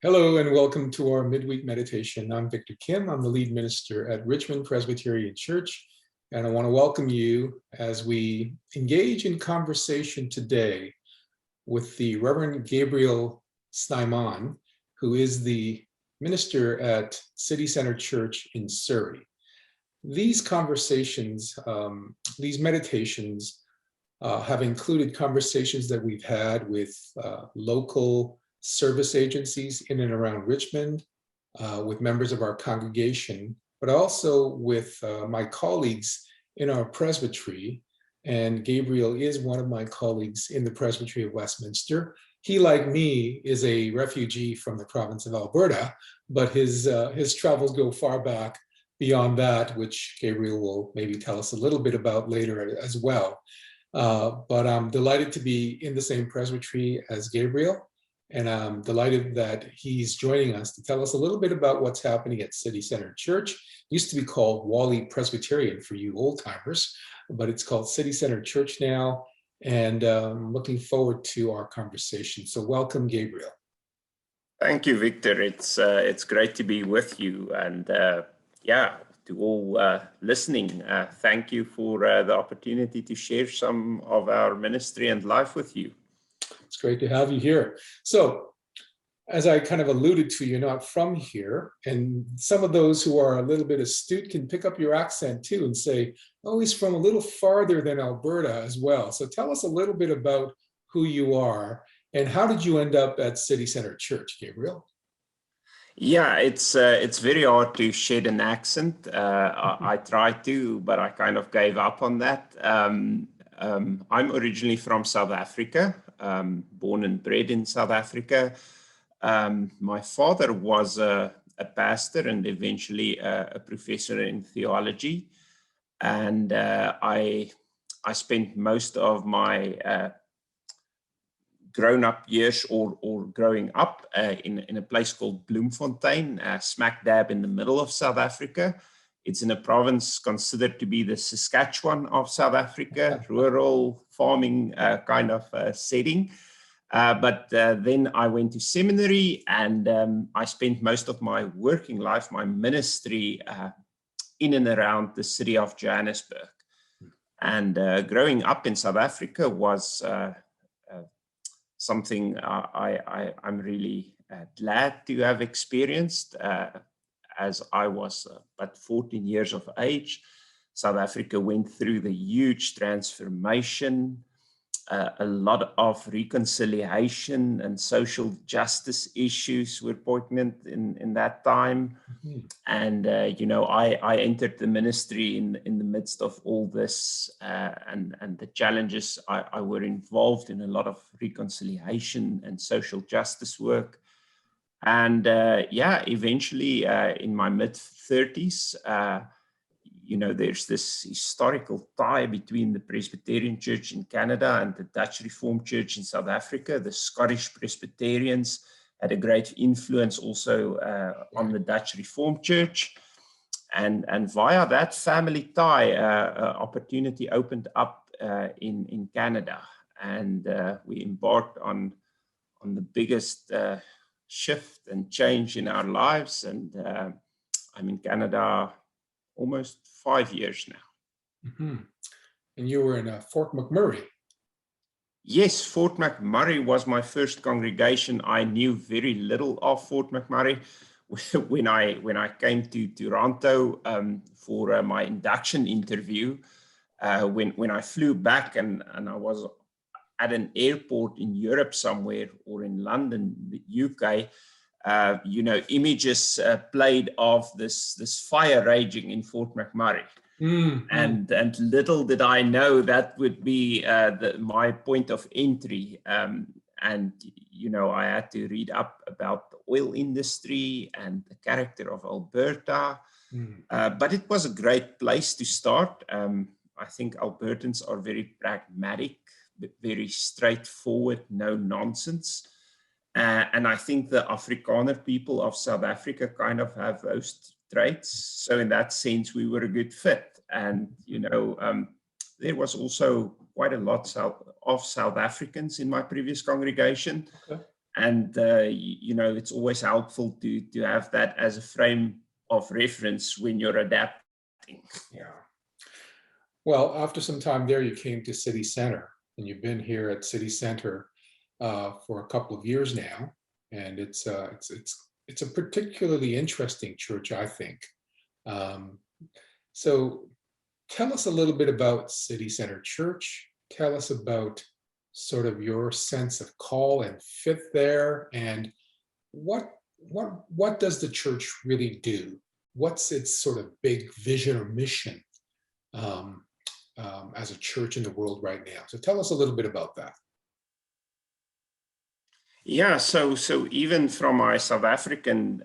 Hello and welcome to our midweek meditation. I'm Victor Kim. I'm the lead minister at Richmond Presbyterian Church, and I want to welcome you as we engage in conversation today with the Reverend Gabriel Snyman, who is the minister at City Center Church in Surrey. These conversations, these meditations have included conversations that we've had with local service agencies in and around Richmond, with members of our congregation, but also with my colleagues in our presbytery. And Gabriel is one of my colleagues in the Presbytery of Westminster. He, like me, is a refugee from the province of Alberta, but his travels go far back beyond that, which Gabriel will maybe tell us a little bit about later as well. But I'm delighted to be in the same presbytery as Gabriel. And I'm delighted that he's joining us to tell us a little bit about what's happening at City Center Church. It used to be called Wally Presbyterian for you old timers, but it's called City Center Church now. And I'm looking forward to our conversation. So welcome, Gabriel. Thank you, Victor. It's great to be with you. And to all listening, thank you for the opportunity to share some of our ministry and life with you. It's great to have you here. So, as I kind of alluded to, you're not from here, and some of those who are a little bit astute can pick up your accent too and say, oh, he's from a little farther than Alberta as well. So tell us a little bit about who you are and how did you end up at City Center Church, Gabriel? Yeah, it's very hard to shed an accent. I tried to, but I kind of gave up on that. I'm originally from South Africa, born and bred in South Africa. My father was a pastor and eventually a professor in theology. And I spent most of my grown-up years or growing up in a place called Bloemfontein, smack dab in the middle of South Africa. It's in a province considered to be the Saskatchewan of South Africa, rural farming kind of setting. But then I went to seminary and I spent most of my working life, my ministry, in and around the city of Johannesburg. And growing up in South Africa was something I'm really glad to have experienced. As I was about 14 years of age, South Africa went through the huge transformation. A lot of reconciliation and social justice issues were poignant in that time. Mm-hmm. And, I entered the ministry in the midst of all this and the challenges. I were involved in a lot of reconciliation and social justice work. And eventually in my mid-30s, there's this historical tie between the Presbyterian Church in Canada and the Dutch Reformed Church in South Africa. The Scottish Presbyterians had a great influence also on the Dutch Reformed Church. And via that family tie, opportunity opened up in Canada. And we embarked on the biggest shift and change in our lives. And I'm in Canada almost 5 years now. Mm-hmm. And you were in Fort McMurray. Yes, Fort McMurray was my first congregation. I knew very little of Fort McMurray. When I came to Toronto for my induction interview, when I flew back and I was at an airport in Europe somewhere or in London, the UK, images played of this fire raging in Fort McMurray. Mm-hmm. And little did I know that would be my point of entry. And, I had to read up about the oil industry and the character of Alberta. Mm-hmm. But it was a great place to start. I think Albertans are very pragmatic, very straightforward, no nonsense. And I think the Afrikaner people of South Africa kind of have those traits. So in that sense, we were a good fit. And, there was also quite a lot of South Africans in my previous congregation. Okay. And, it's always helpful to have that as a frame of reference when you're adapting. Yeah. Well, after some time there, you came to City Center, and you've been here at City Center for a couple of years now, and it's a particularly interesting church, I think. Um, so, tell us a little bit about City Center Church. Tell us about sort of your sense of call and fit there, and what does the church really do? What's its sort of big vision or mission um, as a church in the world right now? So tell us a little bit about that. Yeah, so even from my South African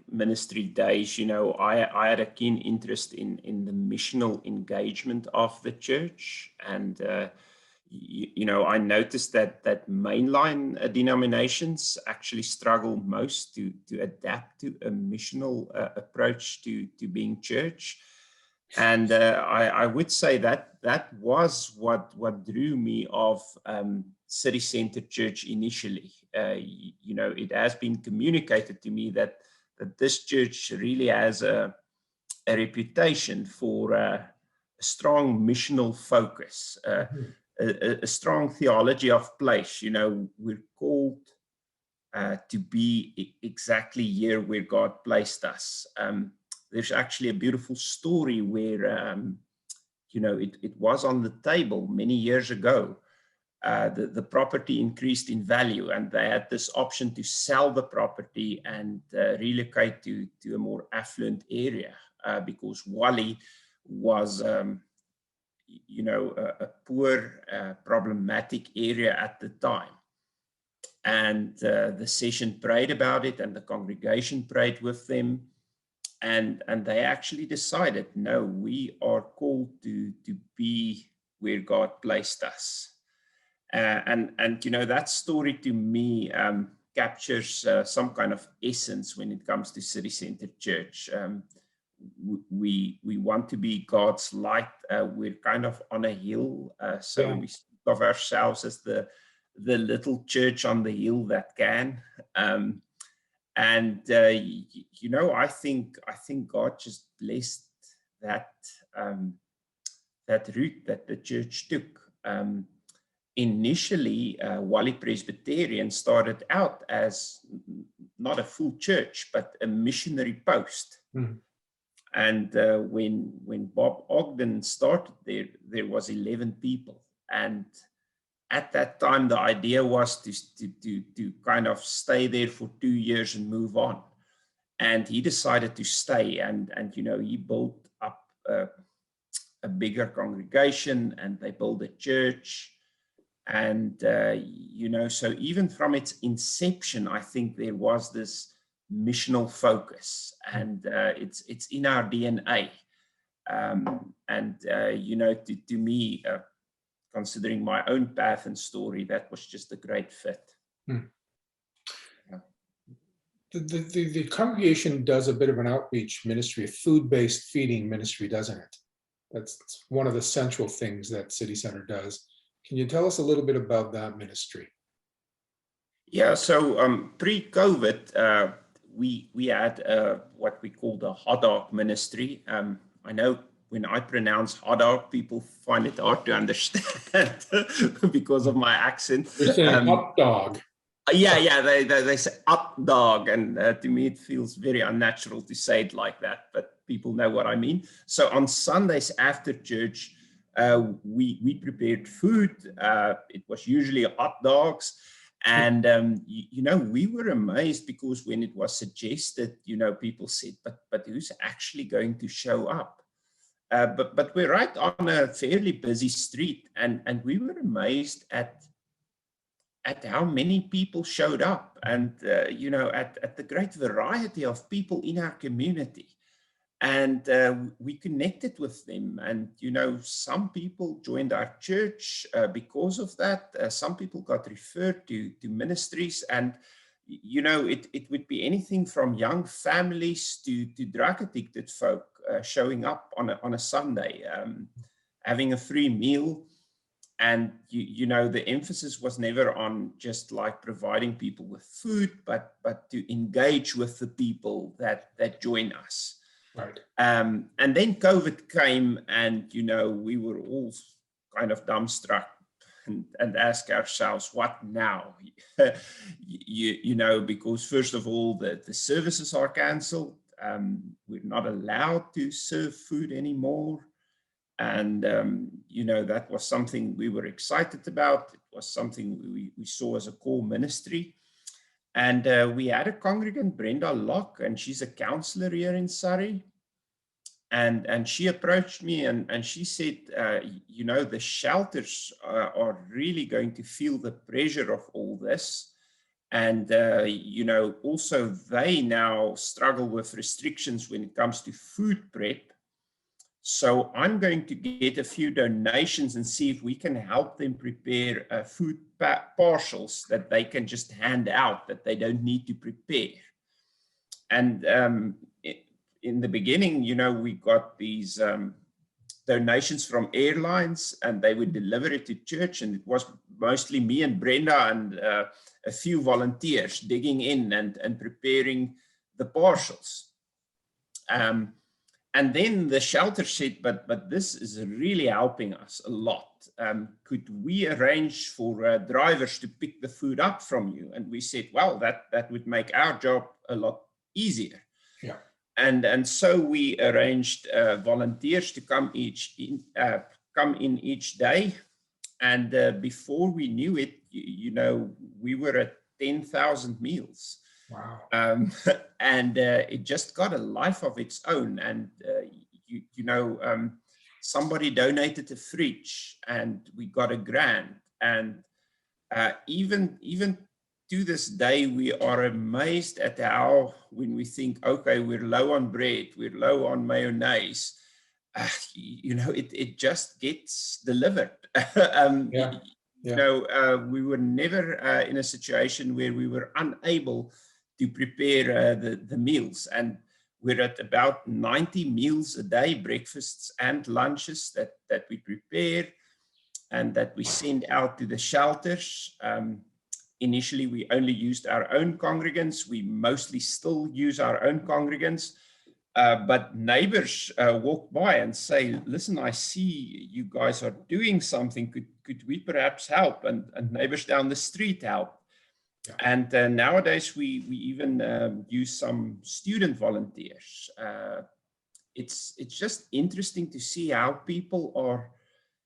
ministry days, I had a keen interest in the missional engagement of the church, and I noticed that mainline denominations actually struggle most to adapt to a missional approach to being church. And I would say that was what drew me of City Center Church initially. It has been communicated to me that this church really has a reputation for a strong missional focus, a strong theology of place. We're called to be exactly here where God placed us. There's actually a beautiful story where, it was on the table many years ago. The property increased in value, and they had this option to sell the property and relocate to a more affluent area because Wally was, a poor, problematic area at the time. And the session prayed about it, and the congregation prayed with them. And they actually decided, no, we are called to be where God placed us. And that story to me captures some kind of essence when it comes to City Center Church. We want to be God's light. We're kind of on a hill, so we speak of ourselves as the little church on the hill that can. I think God just blessed that route that the church took. Initially, Wally Presbyterian started out as not a full church, but a missionary post. Mm. And when Bob Ogden started there was 11 people. And at that time, the idea was to kind of stay there for 2 years and move on. And he decided to stay, and he built up a bigger congregation, and they built a church. And, so even from its inception, I think there was this missional focus, and it's in our DNA. To me, considering my own path and story, that was just a great fit. Hmm. Yeah. The congregation does a bit of an outreach ministry, a food-based feeding ministry, doesn't it? That's one of the central things that City Center does. Can you tell us a little bit about that ministry? Yeah, so pre-COVID, we had what we call the hot dog ministry. I know when I pronounce hot dog, people find it hard to understand because of my accent. You're saying hot dog. Yeah, they say hot dog, and to me it feels very unnatural to say it like that, but people know what I mean. So on Sundays after church, we prepared food. It was usually hot dogs. And, we were amazed because when it was suggested, people said, but who's actually going to show up? But we're right on a fairly busy street. And we were amazed at how many people showed up and, at the great variety of people in our community. And we connected with them, and some people joined our church because of that. Some people got referred to ministries, and it would be anything from young families to drug addicted folk showing up on a Sunday, having a free meal. And you know, the emphasis was never on just like providing people with food, but to engage with the people that join us. Right. And then COVID came, and you know, we were all kind of dumbstruck and ask ourselves, what now? You know, because first of all, the services are cancelled. We're not allowed to serve food anymore. And, you know, that was something we were excited about. It was something we saw as a core ministry. And we had a congregant, Brenda Locke, and she's a counselor here in Surrey. And she approached me and she said, you know, the shelters are really going to feel the pressure of all this. And, you know, also they now struggle with restrictions when it comes to food prep. So I'm going to get a few donations and see if we can help them prepare food parcels that they can just hand out, that they don't need to prepare. And in the beginning, you know, we got these donations from airlines, and they would deliver it to church. And it was mostly me and Brenda and a few volunteers digging in and preparing the parcels. And then the shelter said, but this is really helping us a lot. Could we arrange for drivers to pick the food up from you? And we said, well, that would make our job a lot easier. Yeah. And so we arranged volunteers to come in each day. And before we knew it, you know, we were at 10,000 meals. Wow. And it just got a life of its own. And, you know, somebody donated a fridge and we got a grant. And even to this day, we are amazed at how, when we think, okay, we're low on bread, we're low on mayonnaise, you know, it just gets delivered. Yeah. You know, we were never in a situation where we were unable to prepare the meals. And we're at about 90 meals a day, breakfasts and lunches that we prepare and that we send out to the shelters. Initially, we only used our own congregants. We mostly still use our own congregants. But neighbors walk by and say, listen, I see you guys are doing something. Could we perhaps help? And neighbors down the street help. Yeah. And nowadays, we even use some student volunteers. It's just interesting to see how people are,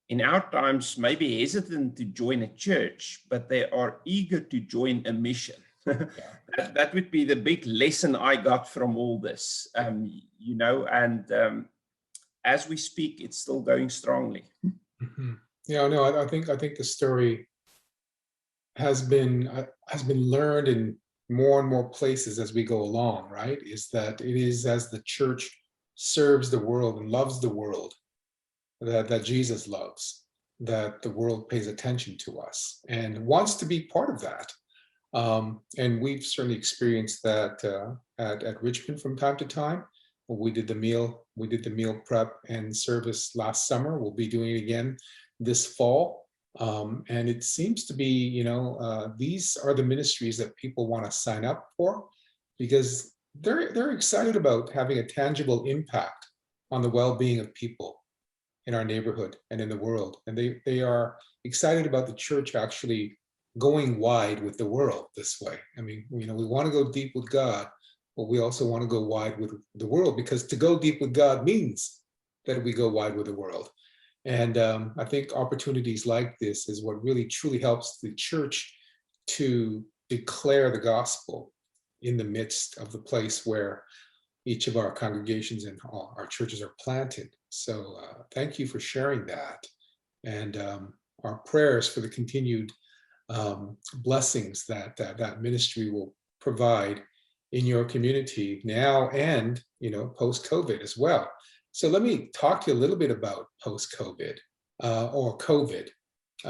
in our times, maybe hesitant to join a church, but they are eager to join a mission. That would be the big lesson I got from all this, you know, and as we speak, it's still going strongly. Mm-hmm. Yeah, no, I think the story has been learned in more and more places as we go along, right? Is that it is as the church serves the world and loves the world that Jesus loves, that the world pays attention to us and wants to be part of that. And we've certainly experienced that at Richmond from time to time. We did the meal prep and service last summer. We'll be doing it again this fall. And it seems to be, you know, these are the ministries that people want to sign up for because they're excited about having a tangible impact on the well-being of people in our neighborhood and in the world. And they are excited about the church actually going wide with the world this way. I mean, you know, we want to go deep with God, but we also want to go wide with the world, because to go deep with God means that we go wide with the world. And I think opportunities like this is what really truly helps the church to declare the gospel in the midst of the place where each of our congregations and all our churches are planted. So thank you for sharing that. And our prayers for the continued blessings that ministry will provide in your community now and, you know, post-COVID as well. So let me talk to you a little bit about post-COVID or COVID.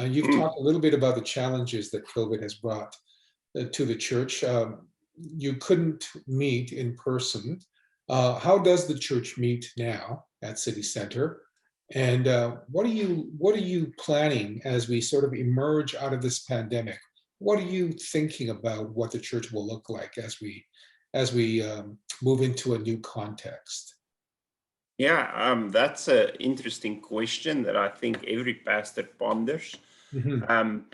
You've talked a little bit about the challenges that COVID has brought to the church. You couldn't meet in person. How does the church meet now at City Center? And what are you planning as we sort of emerge out of this pandemic? What are you thinking about what the church will look like as we move into a new context? Yeah, that's an interesting question that I think every pastor ponders. Mhm. Um,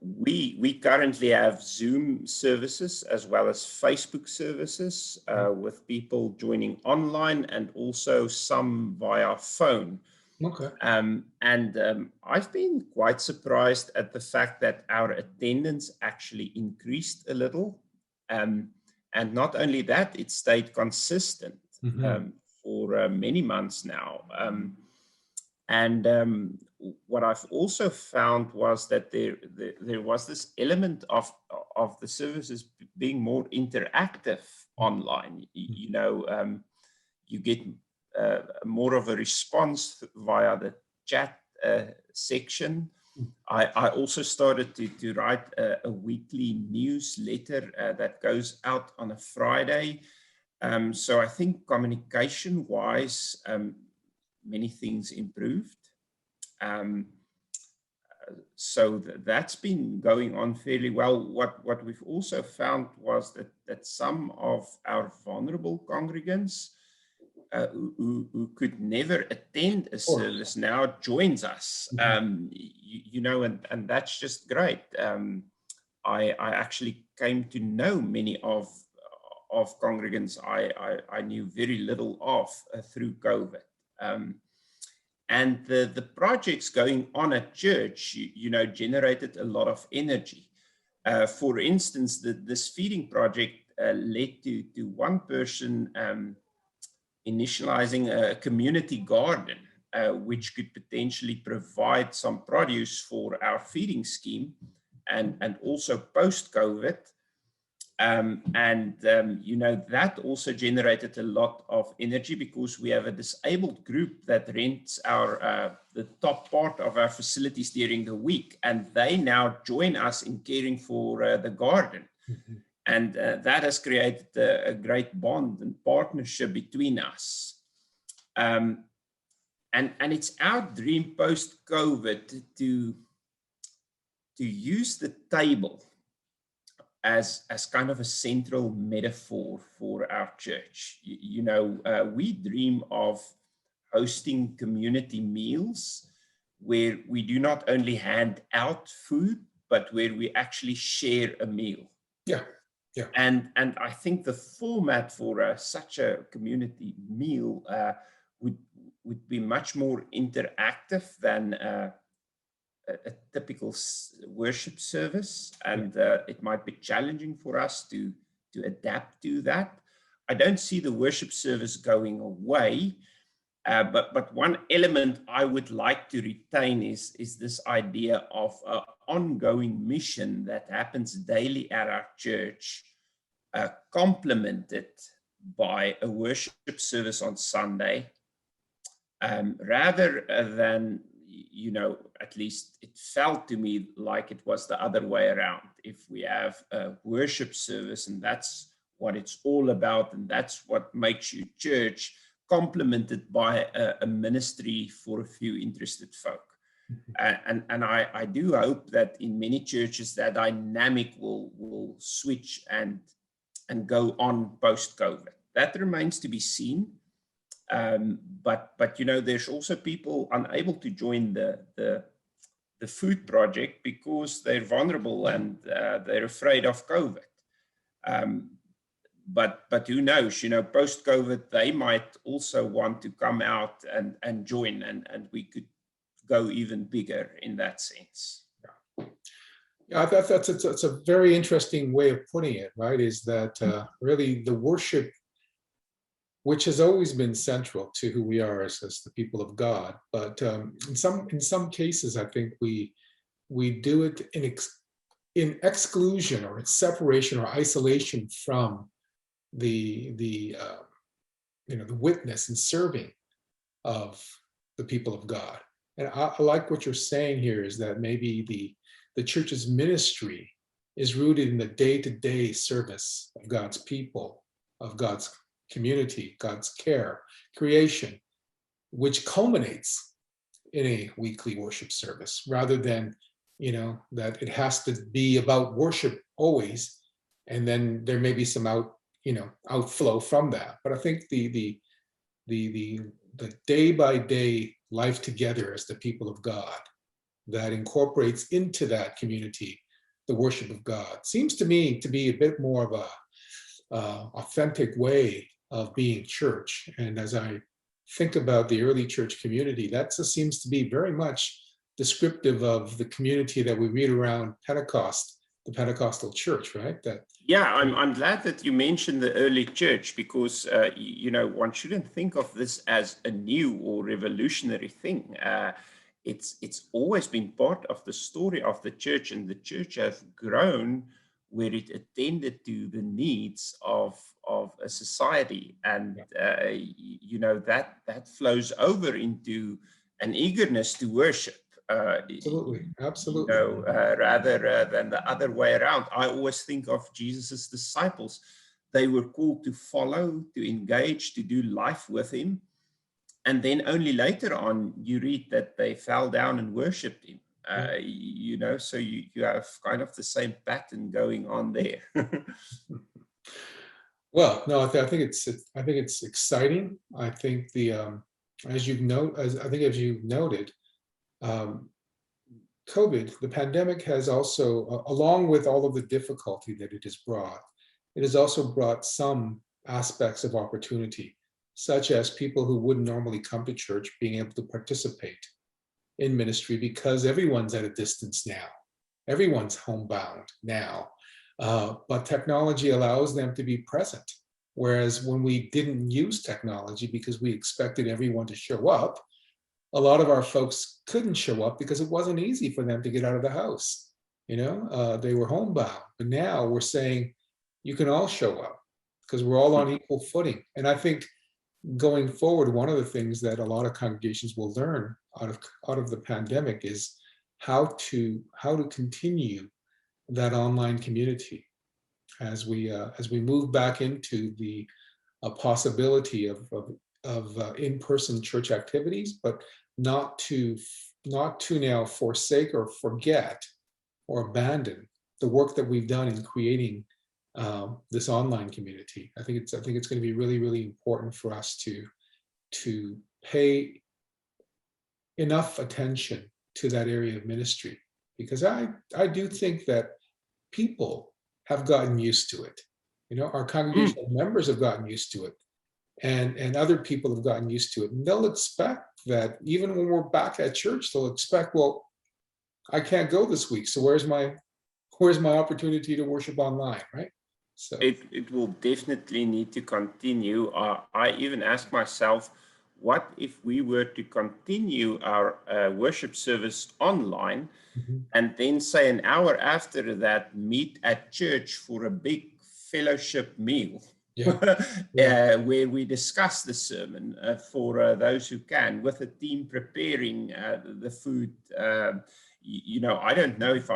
we currently have Zoom services as well as Facebook services with people joining online and also some via phone. Okay. I've been quite surprised at the fact that our attendance actually increased a little. And not only that, it stayed consistent Mhm. for many months now. And what I've also found was that there was this element of the services being more interactive online. You get more of a response via the chat section. I also started to write a weekly newsletter that goes out on a Friday. So I think communication-wise, many things improved. So that's been going on fairly well. What we've also found was that some of our vulnerable congregants who could never attend a Of course. service now joins us. Mhm. And that's just great. I actually came to know many of congregants I knew very little of through COVID. And the projects going on at church, generated a lot of energy. For instance, this feeding project led to one person initializing a community garden, which could potentially provide some produce for our feeding scheme and also post-COVID. That also generated a lot of energy because we have a disabled group that rents the top part of our facilities during the week, and they now join us in caring for the garden. Mhm. And that has created a great bond and partnership between us. And it's our dream post-COVID to use the table as kind of a central metaphor for our church. We dream of hosting community meals where we do not only hand out food, but where we actually share a meal. Yeah. Yeah. And I think the format for such a community meal would be much more interactive than a typical worship service, and it might be challenging for us to adapt to that. I don't see the worship service going away, but one element I would like to retain is this idea of an ongoing mission that happens daily at our church, complemented by a worship service on Sunday, rather than, at least it felt to me like it was the other way around. If we have a worship service and that's what it's all about, and that's what makes you church, complemented by a ministry for a few interested folk. And I do hope that in many churches that dynamic will switch and go on post-COVID. That remains to be seen. But there's also people unable to join the food project because they're vulnerable and they're afraid of COVID. But who knows, post-COVID, they might also want to come out and join, and we could go even bigger in that sense. Yeah, that's a very interesting way of putting it, right? Is that really the worship, which has always been central to who we are as the people of God, but in some cases, I think we do it in exclusion or in separation or isolation from the witness and serving of the people of God. And I like what you're saying here is that maybe the church's ministry is rooted in the day-to-day service of God's people, of God's community, God's care, creation, which culminates in a weekly worship service, rather than, that it has to be about worship always, and then there may be some outflow from that. But I think the day by day life together as the people of God that incorporates into that community the worship of God seems to me to be a bit more of a authentic way of being church. And as I think about the early church community, that seems to be very much descriptive of the community that we read around Pentecost, the Pentecostal church, right? Yeah, I'm glad that you mentioned the early church, because one shouldn't think of this as a new or revolutionary thing. It's always been part of the story of the church, and the church has grown where it attended to the needs of a society, and that flows over into an eagerness to worship. Absolutely. Rather than the other way around. I always think of Jesus's disciples. They were called to follow, to engage, to do life with him. And then only later on, you read that they fell down and worshipped him. So you have kind of the same pattern going on there. Well, no, I think it's exciting. I think as you've noted, COVID, the pandemic has also, along with all of the difficulty that it has brought, it has also brought some aspects of opportunity, such as people who wouldn't normally come to church being able to participate in ministry because everyone's at a distance now. Everyone's homebound now. But technology allows them to be present. Whereas when we didn't use technology because we expected everyone to show up, a lot of our folks couldn't show up because it wasn't easy for them to get out of the house. They were homebound. But now we're saying you can all show up because we're all on equal footing. And I think going forward, one of the things that a lot of congregations will learn out of the pandemic is how to continue that online community as we move back into the possibility of in-person church activities, but not to now forsake or forget or abandon the work that we've done in creating this online community. I think it's going to be really, really important for us to pay enough attention to that area of ministry, because I do think that people have gotten used to it. Our congregational members have gotten used to it, and other people have gotten used to it. And they'll expect that even when we're back at church, they'll expect, well, I can't go this week, so where's my opportunity to worship online, right? So it will definitely need to continue. I even ask myself, what if we were to continue our worship service online, and then say an hour after that meet at church for a big fellowship meal, where we discuss the sermon for those who can, with a team preparing the food. I don't know if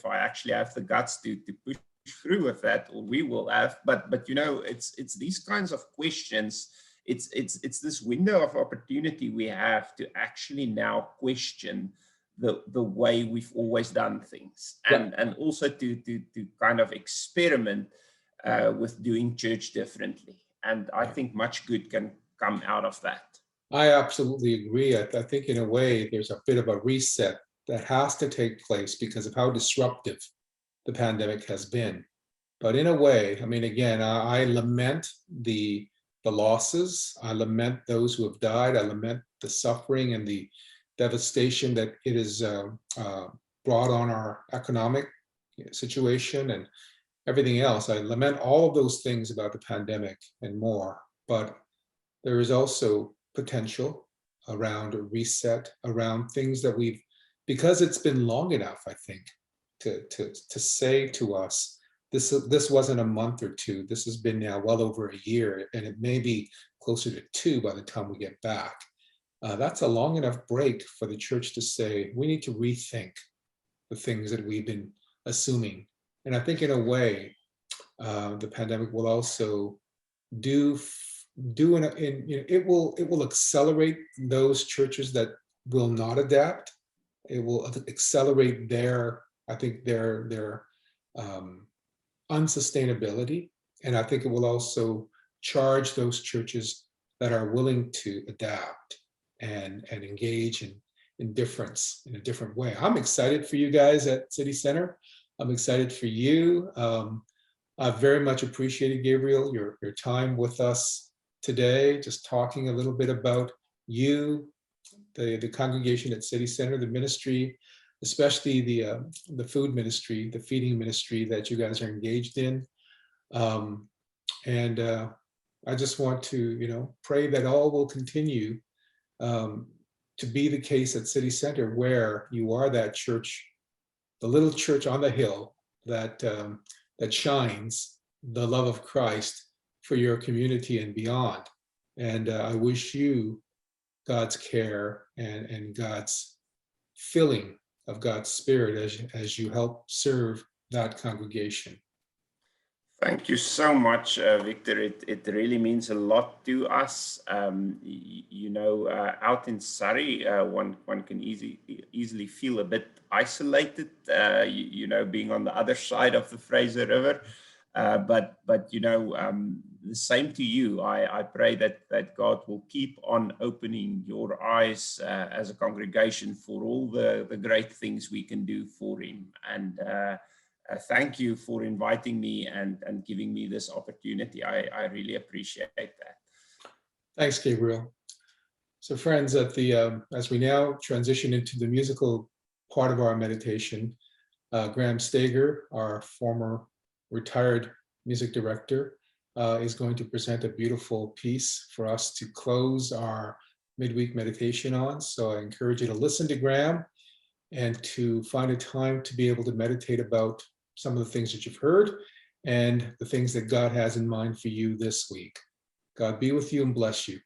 I actually have the guts to push through with that, or we will have, but it's these kinds of questions. It's this window of opportunity we have to actually now question the way we've always done things, and also to kind of experiment with doing church differently. And I think much good can come out of that. I absolutely agree. I think in a way there's a bit of a reset that has to take place because of how disruptive the pandemic has been. But in a way, I mean, again, I lament the losses. I lament those who have died. I lament the suffering and the devastation that it has brought on our economic situation and everything else. I lament all of those things about the pandemic and more. But there is also potential around a reset, around things that because it's been long enough, I think, to say to us, this wasn't a month or two. This has been now well over a year, and it may be closer to 2 by the time we get back. That's a long enough break for the church to say, we need to rethink the things that we've been assuming. And I think in a way, the pandemic will also it will accelerate those churches that will not adapt. It will accelerate I think their unsustainability. And I think it will also charge those churches that are willing to adapt and engage in difference in a different way. I'm excited for you guys at City Center. I'm excited for you. I very much appreciated, Gabriel, your time with us today, just talking a little bit about you, the congregation at City Center, the ministry, especially the food ministry, the feeding ministry that you guys are engaged in. And I just want to, pray that all will continue to be the case at City Center, where you are that church, the little church on the hill that that shines the love of Christ for your community and beyond. And I wish you God's care and God's filling of God's Spirit as you help serve that congregation. Thank you so much, Victor. It really means a lot to us. Out in Surrey, one can easily feel a bit isolated, being on the other side of the Fraser River. But the same to you. I pray that God will keep on opening your eyes as a congregation for all the great things we can do for Him. And thank you for inviting me and giving me this opportunity. I really appreciate that. Thanks, Gabriel. So friends, as we now transition into the musical part of our meditation, Graeme Stager, our former retired music director, is going to present a beautiful piece for us to close our midweek meditation on. So I encourage you to listen to Graeme and to find a time to be able to meditate about some of the things that you've heard and the things that God has in mind for you this week. God be with you and bless you.